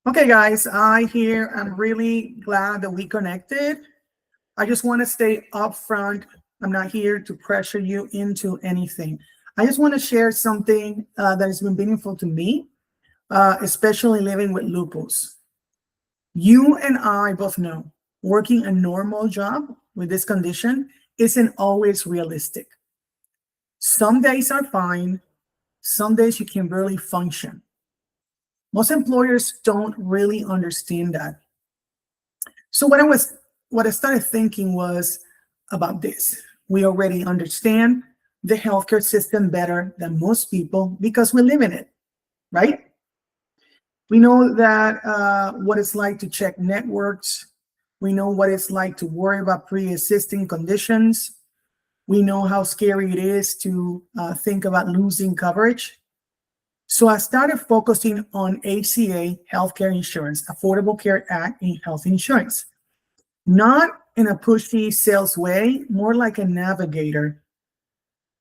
Okay, guys, I'm really glad that we connected. I just want to stay upfront. I'm not here to pressure you into anything. I just want to share something that has been meaningful to me, especially living with lupus. You and I both know working a normal job with this condition isn't always realistic. Some days are fine, some days you can barely function. Most employers don't really understand that. So what I started thinking was about this. We already understand the healthcare system better than most people because we live in it, right? We know that what it's like to check networks. We know what it's like to worry about pre-existing conditions. We know how scary it is to think about losing coverage. So I started focusing on HCA, healthcare insurance, Affordable Care Act, and health insurance. Not in a pushy sales way, more like a navigator.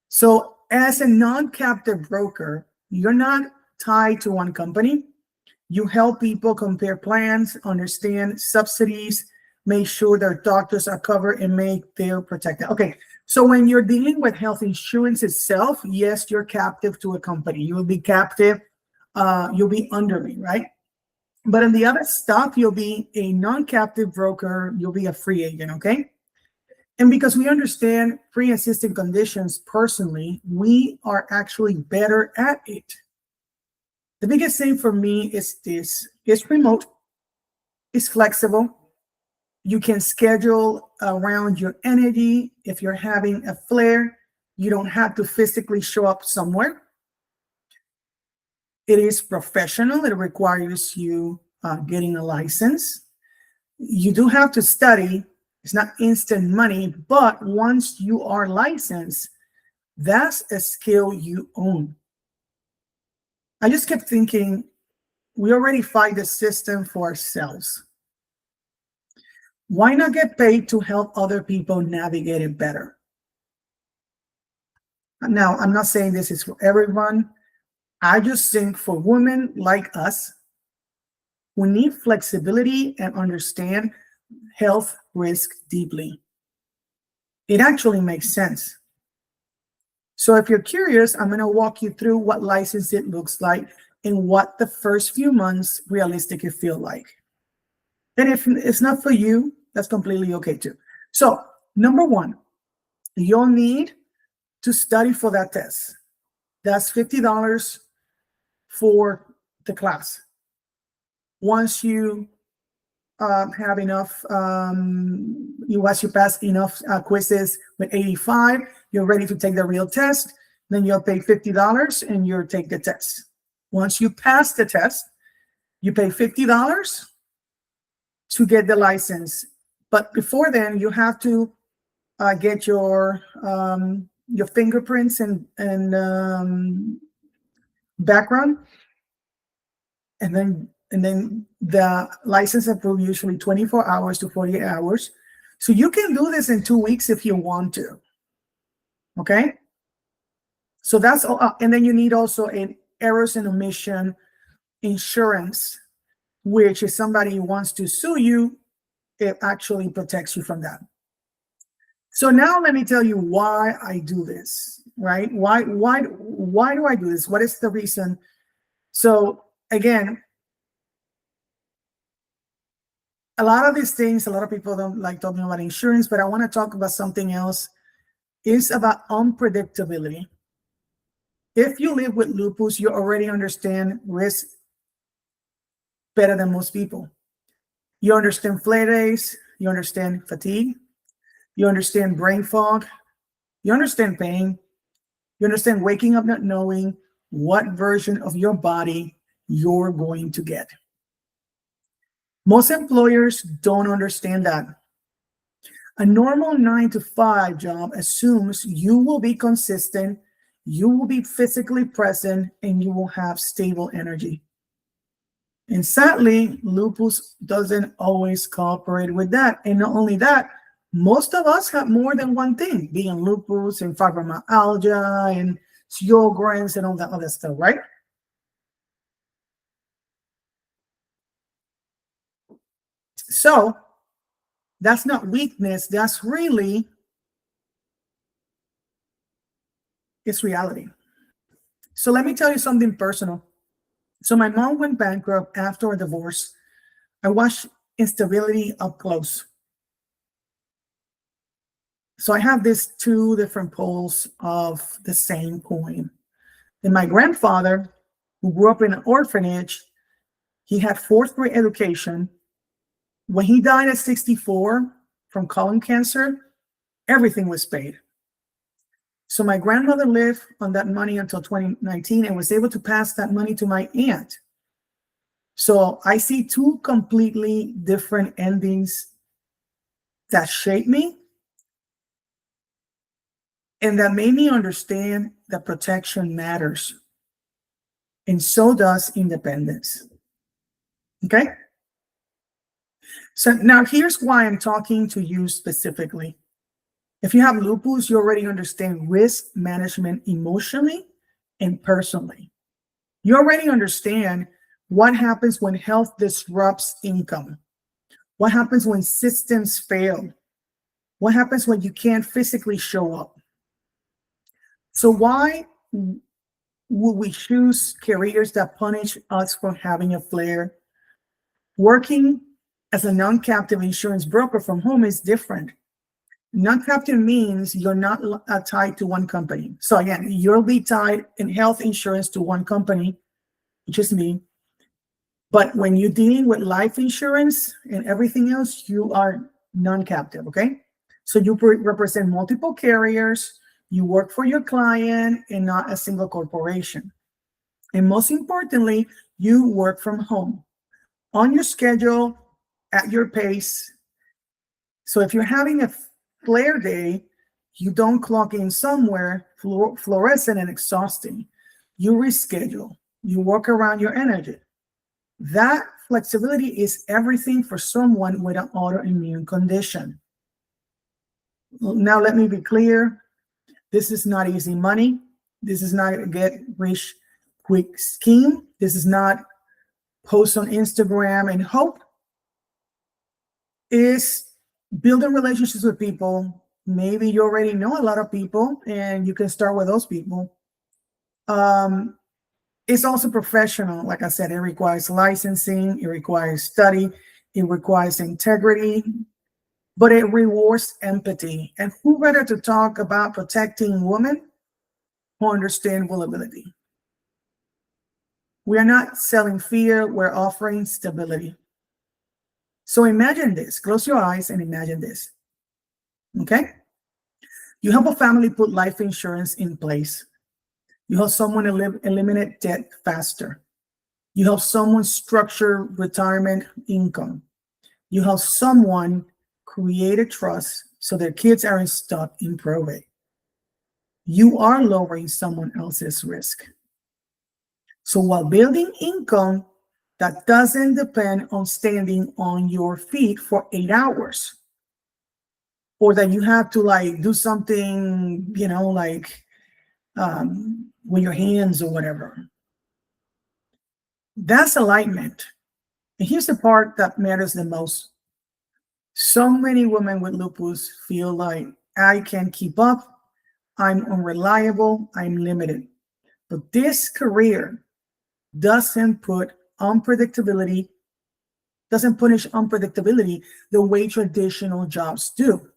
So as a non-captive broker, you're not tied to one company. You help people compare plans, understand subsidies, make sure their doctors are covered, and make their protected. Okay, so when you're dealing with health insurance itself, yes, you're captive to a company. You will be captive, you'll be under me, right? But in the other stuff, you'll be a non-captive broker, you'll be a free agent, okay? And because we understand pre-existing conditions personally, we are actually better at it. The biggest thing for me is this: it's remote, it's flexible. You can schedule around your energy. If you're having a flare, you don't have to physically show up somewhere. It is professional. It requires you getting a license. You do have to study. It's not instant money, but once you are licensed, that's a skill you own. I just kept thinking, we already fight the system for ourselves. Why not get paid to help other people navigate it better? Now, I'm not saying this is for everyone. I just think for women like us, who need flexibility and understand health risk deeply, it actually makes sense. So if you're curious, I'm going to walk you through what license it looks like and what the first few months realistically feel like. And if it's not for you, that's completely okay too. So number one, you'll need to study for that test. That's $50 for the class. Once you have enough, once you pass enough quizzes with 85, you're ready to take the real test. Then you'll pay $50 and you'll take the test. Once you pass the test, you pay $50 to get the license. But before then, you have to get your fingerprints and background, and then the license approved usually 24 hours to 48 hours. So you can do this in 2 weeks if you want to. Okay. So that's all. And then you need also an errors and omission insurance, which if somebody wants to sue you, it actually protects you from that. So now let me tell you why I do this, right? Why do I do this? What is the reason? So again, a lot of these things, a lot of people don't like talking about insurance, but I want to talk about something else. It's about unpredictability. If you live with lupus, you already understand risk better than most people. You understand flare days, you understand fatigue, you understand brain fog, you understand pain, you understand waking up not knowing what version of your body you're going to get. Most employers don't understand that. A normal 9-to-5 job assumes you will be consistent, you will be physically present, and you will have stable energy. And sadly, lupus doesn't always cooperate with that. And not only that, most of us have more than one thing, being lupus and fibromyalgia and Sjogren's and all that other stuff, right? So that's not weakness. That's really, it's reality. So let me tell you something personal. So my mom went bankrupt after a divorce. I watched instability up close. So I have these two different poles of the same coin. And my grandfather, who grew up in an orphanage, he had fourth grade education. When he died at 64 from colon cancer, everything was paid. So my grandmother lived on that money until 2019 and was able to pass that money to my aunt. So I see two completely different endings that shaped me and that made me understand that protection matters. And so does independence. Okay? So now here's why I'm talking to you specifically. If you have lupus, you already understand risk management emotionally and personally. You already understand what happens when health disrupts income. What happens when systems fail? What happens when you can't physically show up? So why would we choose careers that punish us for having a flare? Working as a non-captive insurance broker from home is different. Non-captive means you're not tied to one company. So again, you'll be tied in health insurance to one company, which is me. But when you're dealing with life insurance and everything else, you are non-captive, okay? So you represent multiple carriers, you work for your client and not a single corporation. And most importantly, you work from home on your schedule, at your pace. So if you're having a flare day, you don't clock in somewhere fluorescent and exhausting. You reschedule, you work around your energy. That flexibility is everything for someone with an autoimmune condition. Now, let me be clear. This is not easy money. This is not a get rich quick scheme. This is not post on Instagram and hope. Is building relationships with people. Maybe you already know a lot of people and you can start with those people. It's also professional. Like I said, it requires licensing, it requires study, it requires integrity, but it rewards empathy. And who better to talk about protecting women who understand vulnerability? We are not selling fear, we're offering stability. So imagine this, close your eyes and imagine this, okay? You help a family put life insurance in place. You help someone eliminate debt faster. You help someone structure retirement income. You help someone create a trust so their kids aren't stuck in probate. You are lowering someone else's risk. So while building income that doesn't depend on standing on your feet for 8 hours, or that you have to like do something, like with your hands or whatever. That's alignment. And here's the part that matters the most. So many women with lupus feel like I can't keep up, I'm unreliable, I'm limited. But this career doesn't punish unpredictability the way traditional jobs do.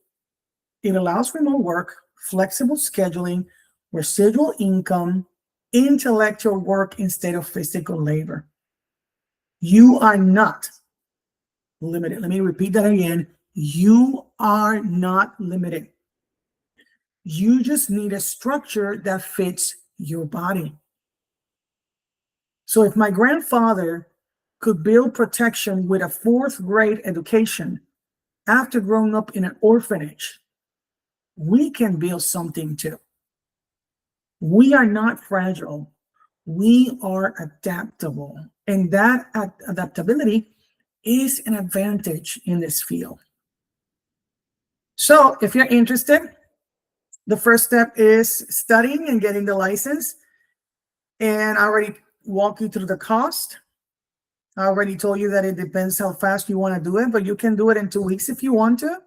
It allows remote work, flexible scheduling, residual income, intellectual work instead of physical labor. You are not limited. Let me repeat that again. You are not limited. You just need a structure that fits your body. So if my grandfather could build protection with a fourth grade education after growing up in an orphanage, we can build something too. We are not fragile. We are adaptable. And that adaptability is an advantage in this field. So if you're interested, the first step is studying and getting the license. And I already walked you through the cost. I already told you that it depends how fast you want to do it, but you can do it in 2 weeks if you want to.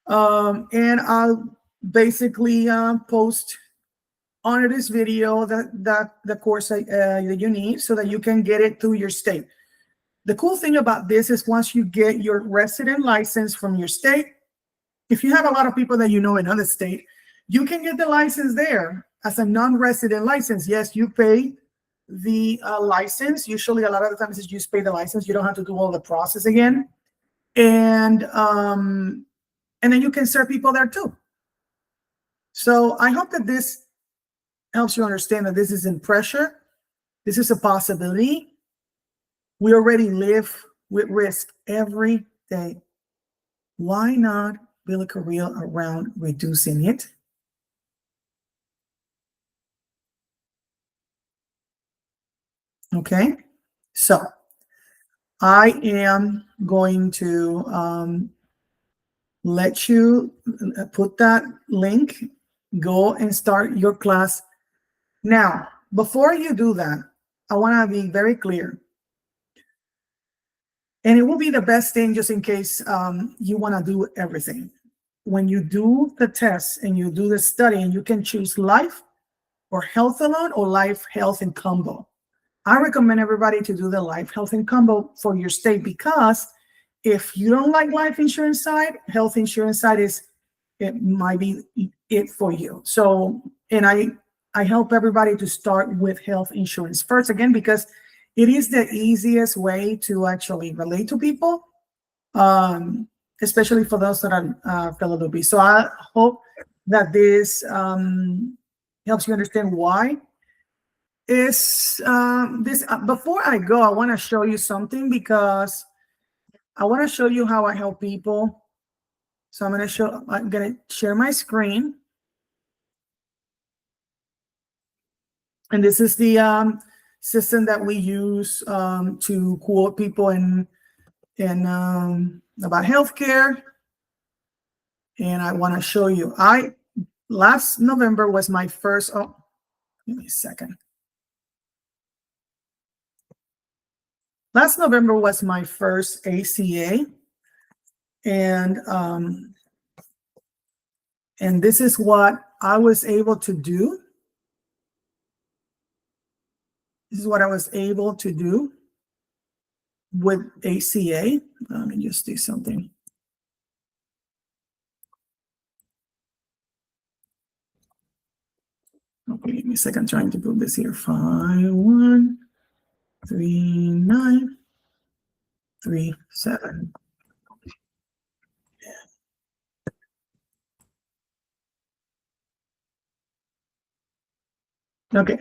And I'll basically post under this video that the course that you need so that you can get it through your state. The cool thing about this is once you get your resident license from your state, if you have a lot of people that you know in other state, you can get the license there as a non-resident license. Yes, you pay the license. Usually a lot of the times you just pay the license. You don't have to do all the process again. And then you can serve people there too. So I hope that this helps you understand that this isn't pressure. This is a possibility. We already live with risk every day. Why not build a career around reducing it? Okay, so I am going to let you put that link, go and start your class. Now, before you do that, I want to be very clear. And it will be the best thing just in case you want to do everything. When you do the test and you do the study, and you can choose life or health alone or life, health, and combo. I recommend everybody to do the life, health, and combo for your state, because if you don't like life insurance side, health insurance side it might be it for you. So, and I help everybody to start with health insurance first, again, because it is the easiest way to actually relate to people, especially for those that are fellow Lupies. So I hope that this helps you understand why. Is this before I go, I want to show you something, because I want to show you how I help people. So I'm going to share my screen. And this is the system that we use to quote people in about healthcare. And I want to show you. Last November was my first. Oh, give me a second. Last November was my first ACA, and this is what I was able to do. This is what I was able to do with ACA. Let me just do something. Okay, give me a second. I'm trying to put this here. 513937. Okay.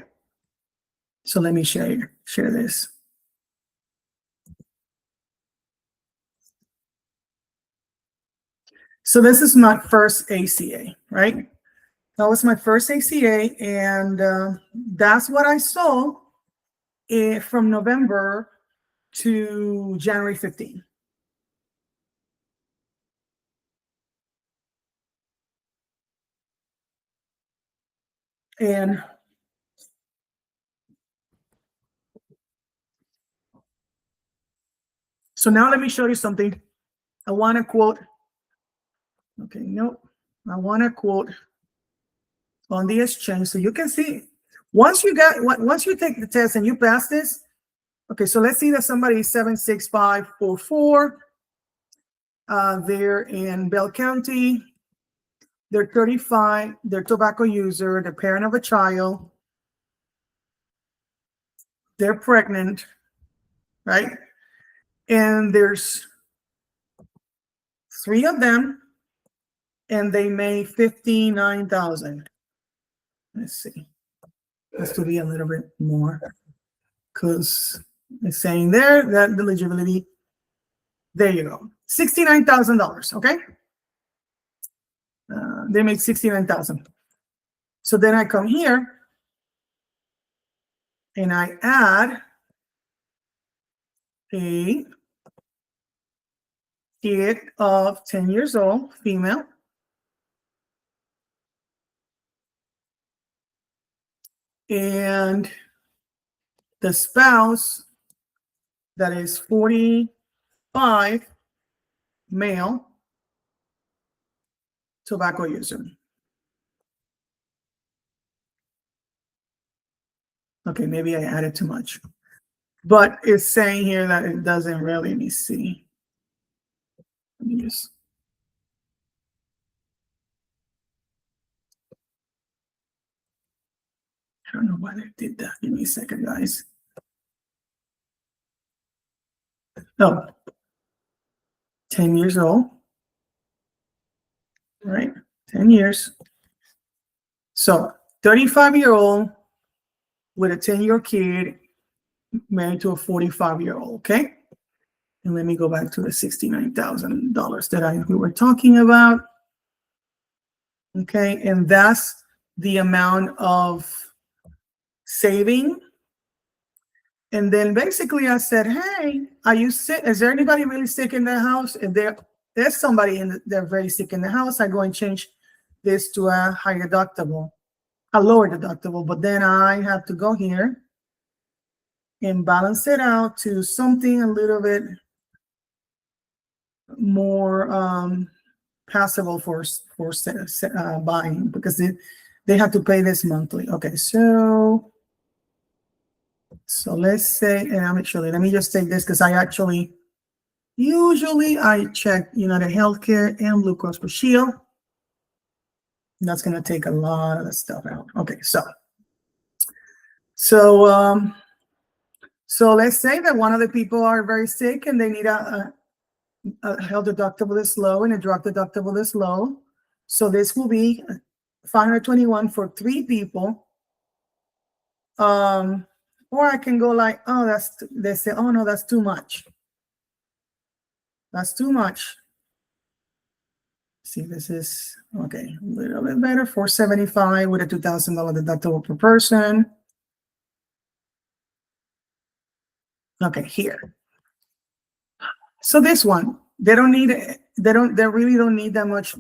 So let me share this. So this is my first ACA, right? That was my first ACA, and that's what I saw from November to January 15. And so now let me show you something. I want to quote. Okay, nope. I want to quote on the exchange so you can see. Once you take the test and you pass this, okay, so let's see that somebody is 76544. They're in Bell County. They're 35. They're tobacco user. They're parent of a child. They're pregnant, right? And there's 3 of them, and they made $59,000. Let's see. Has to be a little bit more, because it's saying there that the eligibility. There you go, $69,000. Okay, they make $69,000. So then I come here and I add a kid of 10 years old, female. And the spouse that is 45 male tobacco user. Okay, maybe I added too much. But it's saying here that it doesn't really, let me see. Let me just. I don't know why they did that. Give me a second, guys. No. 10 years old. Right? 10 years. So 35-year-old with a 10-year kid married to a 45-year-old, okay? And let me go back to the $69,000 that we were talking about. Okay, and that's the amount of saving. And then basically I said, hey, are you sick? Is there anybody really sick in the house? If there's somebody they're very sick in the house, I go and change this to a higher deductible, a lower deductible. But then I have to go here and balance it out to something a little bit more passable for buying, because they have to pay this monthly. Okay, so let's say, and actually, let me just take this because usually I check United Healthcare and Blue Cross Blue Shield. That's going to take a lot of the stuff out. Okay, so let's say that one of the people are very sick and they need a health deductible is low and a drug deductible is low. So this will be $521 for 3 people. Or I can go like, oh, they say, oh no, that's too much. That's too much. See, this is okay, a little bit better. $475 with a $2,000 deductible per person. Okay, here. So this one, they really don't need that much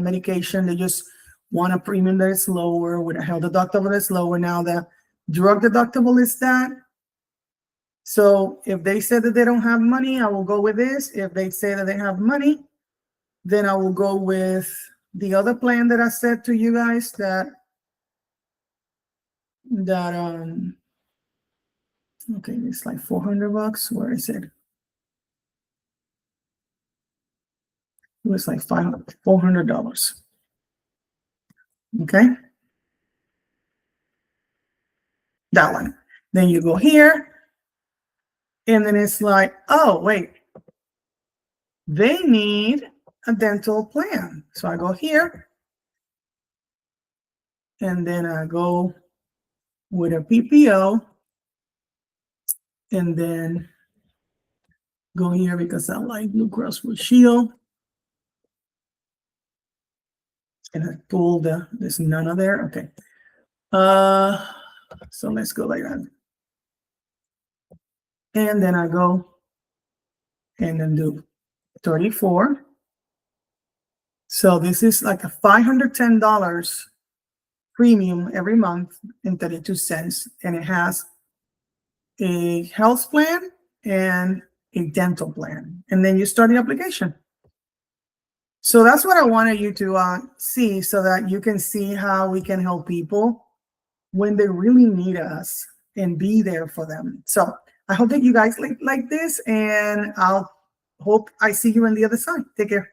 medication. They just want a premium that is lower with a health deductible that's lower. Now the drug deductible is that. So if they say that they don't have money, I will go with this. If they say that they have money, then I will go with the other plan that I said to you guys that okay, it's like $400. Where is it? It was like $400. Okay. That one. Then you go here. And then it's like, oh, wait. They need a dental plan. So I go here. And then I go with a PPO. And then go here because I like Blue Cross Blue Shield. And I pull there's none of there. Okay. So let's go like that. And then I go and then do 34. So this is like a $510 premium every month and 32 cents. And it has a health plan and a dental plan. And then you start the application. So that's what I wanted you to see, so that you can see how we can help people when they really need us and be there for them. So I hope that you guys like this, and I'll hope I see you on the other side. Take care.